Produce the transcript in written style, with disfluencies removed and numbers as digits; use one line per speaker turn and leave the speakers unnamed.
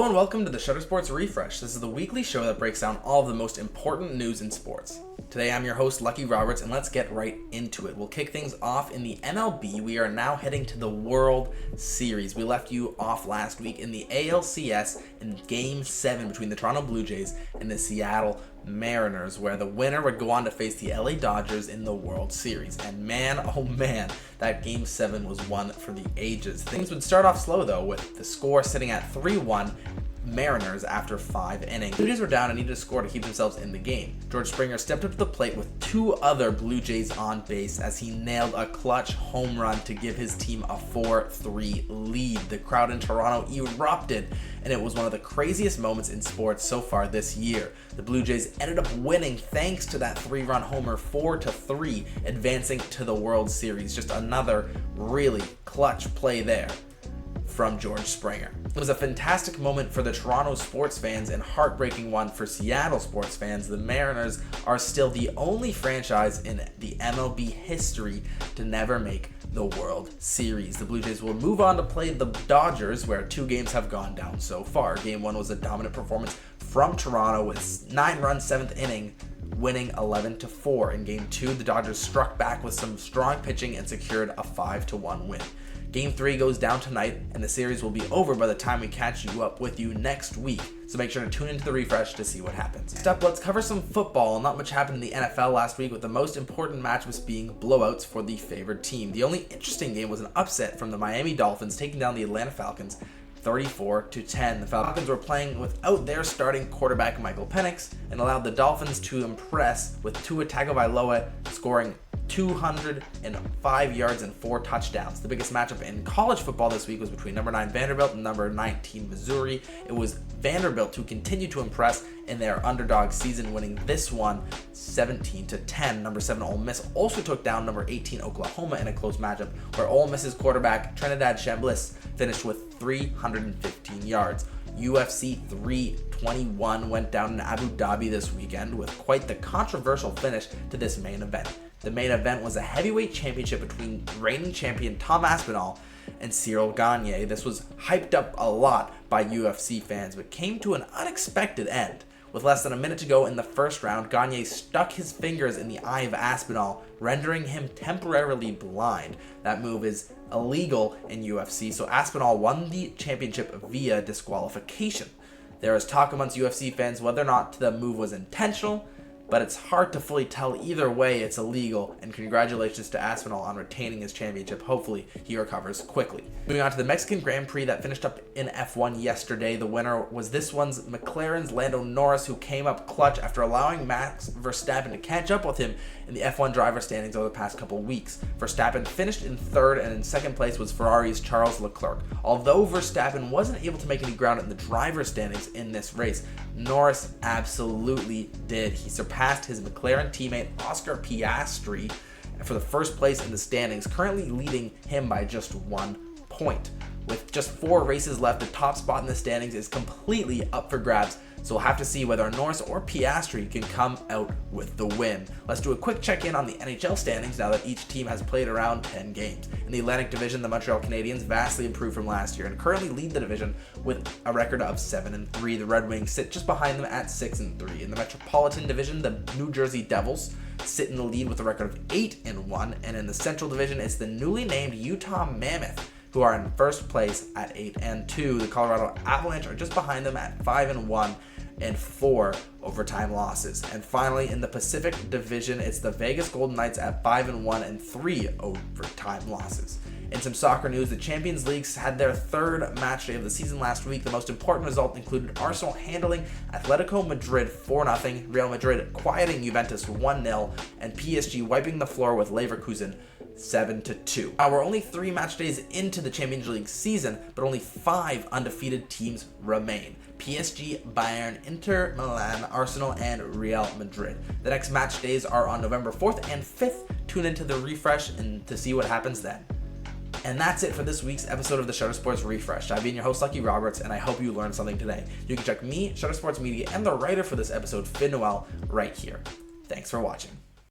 and welcome to the Shutter Sports Refresh. This is the weekly show that breaks down all of the most important news in sports. Today I'm your host, Lucky Roberts, and let's get right into it. We'll kick things off in the MLB. We are now heading to the World Series. We left you off last week in the ALCS in Game 7 between the Toronto Blue Jays and the Seattle Mariners, where the winner would go on to face the LA Dodgers in the World Series. And man, oh man, that Game 7 was one for the ages. Things would start off slow though, with the score sitting at 3-1 Mariners after 5 innings. Blue Jays were down and needed to score to keep themselves in the game. George Springer stepped up to the plate with 2 other Blue Jays on base as he nailed a clutch home run to give his team a 4-3 lead. The crowd in Toronto erupted, and it was one of the craziest moments in sports so far this year. The Blue Jays ended up winning thanks to that 3-run homer, 4-3, advancing to the World Series. Just another really clutch play there from George Springer. It was a fantastic moment for the Toronto sports fans and heartbreaking one for Seattle sports fans. The Mariners are still the only franchise in the MLB history to never make the World Series. The Blue Jays will move on to play the Dodgers, where 2 games have gone down so far. Game 1 was a dominant performance from Toronto with 9 runs, 7th inning, winning 11-4. In Game 2, the Dodgers struck back with some strong pitching and secured a 5-1 win. Game 3 goes down tonight, and the series will be over by the time we catch you up with you next week, so make sure to tune into the refresh to see what happens. Next up, let's cover some football. Not much happened in the NFL last week, with the most important matchups being blowouts for the favored team. The only interesting game was an upset from the Miami Dolphins taking down the Atlanta Falcons 34-10. The Falcons were playing without their starting quarterback Michael Penix and allowed the Dolphins to impress, with Tua Tagovailoa scoring 205 yards and 4 touchdowns. The biggest matchup in college football this week was between number 9 Vanderbilt and number 19 Missouri. It was Vanderbilt who continued to impress in their underdog season, winning this one 17-10. Number 7 Ole Miss also took down number 18 Oklahoma in a close matchup, where Ole Miss's quarterback Trinidad Chambliss finished with 315 yards. UFC 321 went down in Abu Dhabi this weekend with quite the controversial finish to this main event. The main event was a heavyweight championship between reigning champion Tom Aspinall and Cyril Gane. This was hyped up a lot by UFC fans, but came to an unexpected end. With less than a minute to go in the first round, Gane stuck his fingers in the eye of Aspinall, rendering him temporarily blind. That move is illegal in UFC, so Aspinall won the championship via disqualification. There is talk amongst UFC fans whether or not the move was intentional, but it's hard to fully tell. Either way, it's illegal, and congratulations to Aspinall on retaining his championship. Hopefully, he recovers quickly. Moving on to the Mexican Grand Prix that finished up in F1 yesterday. The winner was this one's McLaren's Lando Norris, who came up clutch after allowing Max Verstappen to catch up with him in the F1 driver standings over the past couple weeks. Verstappen finished in 3rd, and in 2nd place was Ferrari's Charles Leclerc. Although Verstappen wasn't able to make any ground in the driver standings in this race, Norris absolutely did. He surpassed his McLaren teammate Oscar Piastri for the first place in the standings, currently leading him by just 1 point. With just 4 races left, the top spot in the standings is completely up for grabs, so we'll have to see whether Norris or Piastri can come out with the win. Let's do a quick check-in on the NHL standings now that each team has played around 10 games. In the Atlantic Division, the Montreal Canadiens vastly improved from last year and currently lead the division with a record of 7-3. The Red Wings sit just behind them at 6-3. In the Metropolitan Division, the New Jersey Devils sit in the lead with a record of 8-1, and in the Central Division, it's the newly named Utah Mammoth who are in first place at 8-2. The Colorado Avalanche are just behind them at 5-1 and 4 overtime losses. And finally, in the Pacific Division, it's the Vegas Golden Knights at 5-1 and 3 overtime losses. In some soccer news, the Champions League had their 3rd match day of the season last week. The most important result included Arsenal handling Atletico Madrid 4-0, Real Madrid quieting Juventus 1-0, and PSG wiping the floor with Leverkusen 7-2. Now, we're only 3 match days into the Champions League season, but only 5 undefeated teams remain: PSG, Bayern, Inter Milan, Arsenal, and Real Madrid. The next match days are on November 4th and 5th. Tune into the refresh and to see what happens then. And that's it for this week's episode of the Shutter Sports Refresh. I've been your host, Lucky Roberts, and I hope you learned something today. You can check me, Shutter Sports Media, and the writer for this episode, Finn Noel, right here. Thanks for watching.